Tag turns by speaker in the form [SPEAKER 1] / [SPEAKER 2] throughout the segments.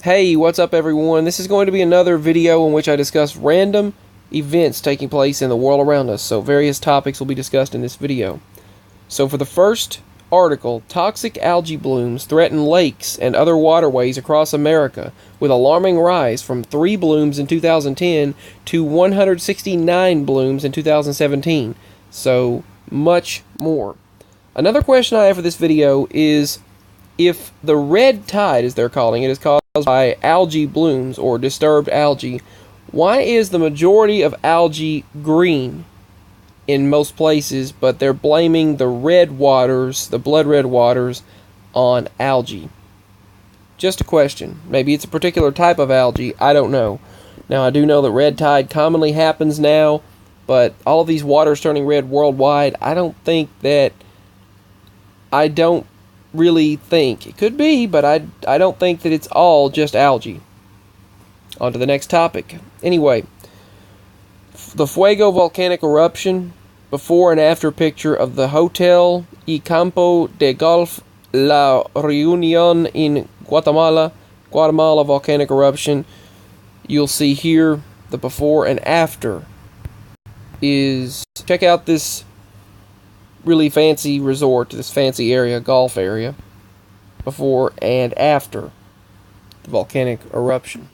[SPEAKER 1] Hey, what's up everyone? This is going to be another video in which I discuss random events taking place in the world around us. So various topics will be discussed in this video. So for the first article, toxic algae blooms threaten lakes and other waterways across America with alarming rise from 3 blooms in 2010 to 169 blooms in 2017. So much more. Another question I have for this video is if the red tide, as they're calling it, is caused by algae blooms or disturbed algae, why is the majority of algae green in most places, but they're blaming the red waters, the blood red waters, on algae? Just a question. Maybe it's a particular type of algae, I don't know. Now, I do know that red tide commonly happens now, but all of these waters turning red worldwide, I don't really think. It could be, but I don't think that it's all just algae. On to the next topic. Anyway, the Fuego volcanic eruption, before and after picture of the Hotel y Campo de Golf La Reunion in Guatemala volcanic eruption. You'll see here the before and after is, check out this really fancy resort, this fancy area, golf area, before and after the volcanic eruption.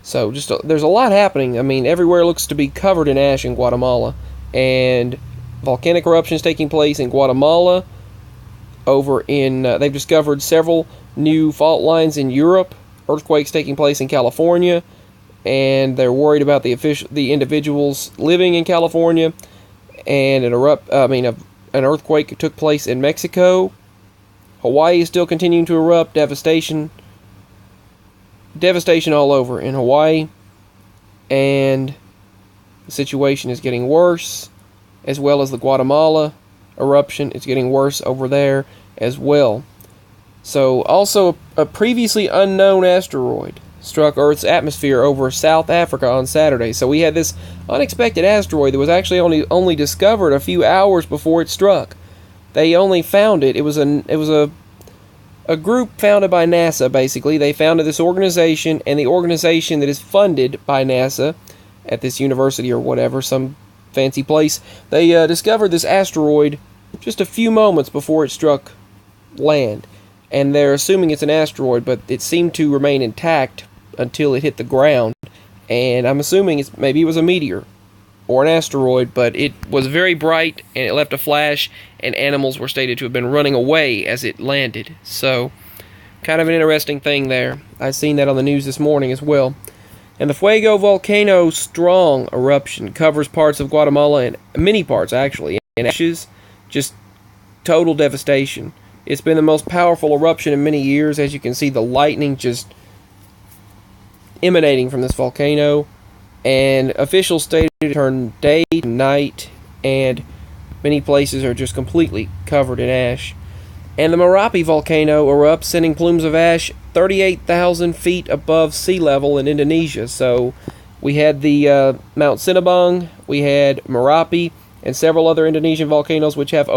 [SPEAKER 1] So there's a lot happening. I mean, everywhere looks to be covered in ash in Guatemala, and volcanic eruptions taking place in Guatemala. Over in they've discovered several new fault lines in Europe. Earthquakes taking place in California, and they're worried about the individuals living in California. And an earthquake took place in Mexico. Hawaii is still continuing to erupt. Devastation all over in Hawaii. And the situation is getting worse, as well as the Guatemala eruption. It's getting worse over there as well. So, also, a previously unknown asteroid struck Earth's atmosphere over South Africa on Saturday. So we had this unexpected asteroid that was actually only discovered a few hours before it struck. They only found it. It was a group founded by NASA, basically. They founded this organization, and the organization that is funded by NASA at this university or whatever, some fancy place, they discovered this asteroid just a few moments before it struck land. And they're assuming it's an asteroid, but it seemed to remain intact until it hit the ground. And I'm assuming maybe it was a meteor or an asteroid, but it was very bright and it left a flash, and animals were stated to have been running away as it landed. So, kind of an interesting thing there. I seen that on the news this morning as well. And the Fuego volcano strong eruption covers parts of Guatemala, and many parts actually, in ashes, just total devastation. It's been the most powerful eruption in many years. As you can see, the lightning just emanating from this volcano, and officials stated it turned day to night, and many places are just completely covered in ash. And the Merapi volcano erupts, sending plumes of ash 38,000 feet above sea level in Indonesia. So we had the Mount Sinabung, we had Merapi, and several other Indonesian volcanoes which have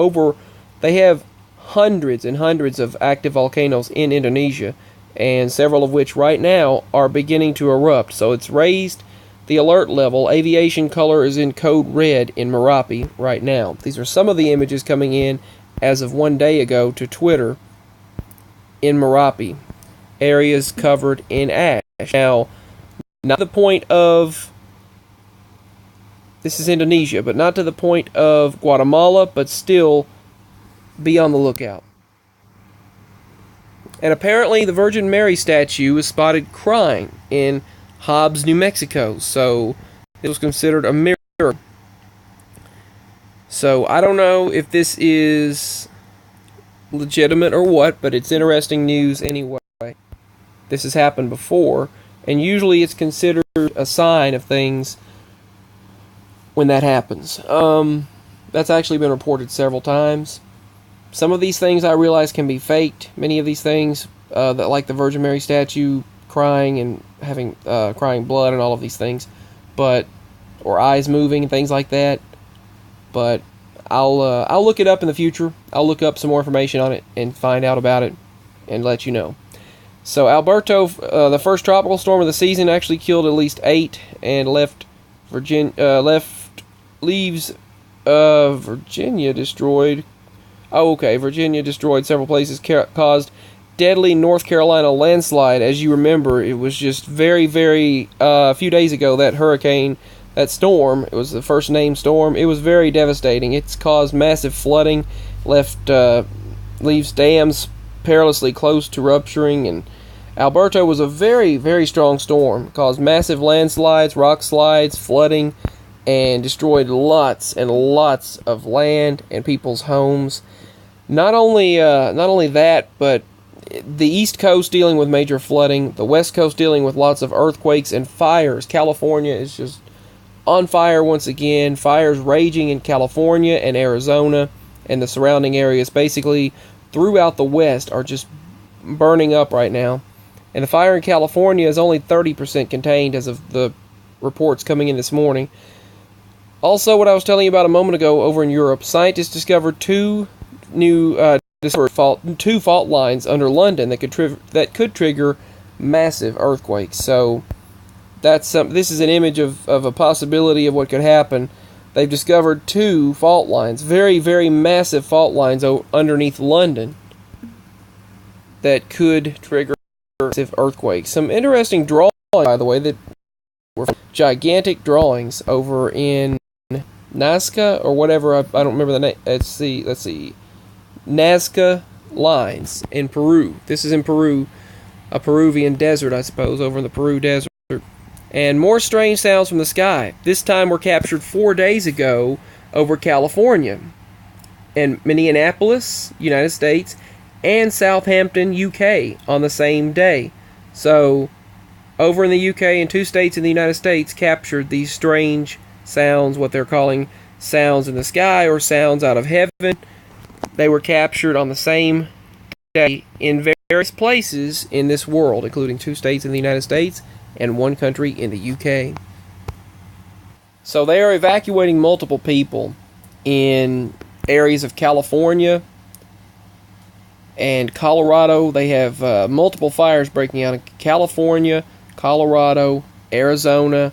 [SPEAKER 1] hundreds and hundreds of active volcanoes in Indonesia, and several of which right now are beginning to erupt. So it's raised the alert level. Aviation color is in code red in Merapi right now. These are some of the images coming in as of 1 day ago to Twitter in Merapi. Areas covered in ash. Now, not the point of... This is Indonesia, but not to the point of Guatemala, but still be on the lookout. And apparently the Virgin Mary statue was spotted crying in Hobbs, New Mexico. So it was considered a miracle. So I don't know if this is legitimate or what, but it's interesting news anyway. This has happened before, and usually it's considered a sign of things when that happens. That's actually been reported several times. Some of these things I realize can be faked. Many of these things, like the Virgin Mary statue crying and having crying blood and all of these things, or eyes moving and things like that. But I'll look it up in the future. I'll look up some more information on it and find out about it and let you know. So Alberto, the first tropical storm of the season, actually killed at least 8 and leaves Virginia destroyed. Oh, okay. Virginia destroyed several places, caused deadly North Carolina landslide. As you remember, it was just very, a few days ago, that hurricane, that storm, it was the first named storm. It was very devastating. It's caused massive flooding, leaves dams perilously close to rupturing, and Alberto was a very strong storm. It caused massive landslides, rock slides, flooding, and destroyed lots and lots of land and people's homes. Not only that, but the East Coast dealing with major flooding, the West Coast dealing with lots of earthquakes and fires. California is just on fire once again. Fires raging in California and Arizona and the surrounding areas. Basically, throughout the West are just burning up right now. And the fire in California is only 30% contained as of the reports coming in this morning. Also, what I was telling you about a moment ago over in Europe, scientists discovered two fault lines under London that could trigger massive earthquakes. So this is an image of a possibility of what could happen. They've discovered 2 fault lines, very massive fault lines underneath London that could trigger massive earthquakes. Some interesting drawings, by the way, that were gigantic drawings over in Nazca or whatever. I don't remember the name. Let's see. Nazca lines in Peru. This is in Peru, a Peruvian desert, I suppose, over in the Peru desert. And more strange sounds from the sky. This time were captured 4 days ago over California, and Minneapolis, United States, and Southampton, UK, on the same day. So, over in the UK and 2 states in the United States captured these strange sounds, what they're calling sounds in the sky or sounds out of heaven. They were captured on the same day in various places in this world, including 2 states in the United States and 1 country in the UK. So they are evacuating multiple people in areas of California and Colorado. They have multiple fires breaking out in California, Colorado, Arizona.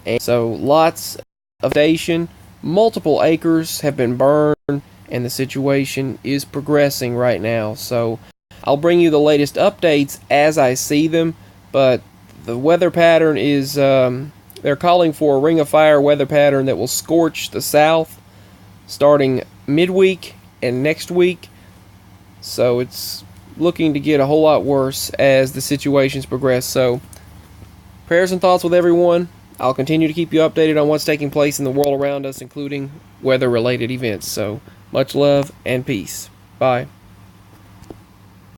[SPEAKER 1] And so lots of devastation. Multiple acres have been burned, and the situation is progressing right now. So I'll bring you the latest updates as I see them, but the weather pattern is, they're calling for a ring of fire weather pattern that will scorch the south starting midweek and next week. So it's looking to get a whole lot worse as the situations progress. So prayers and thoughts with everyone. I'll continue to keep you updated on what's taking place in the world around us, including weather-related events. So much love and peace. Bye.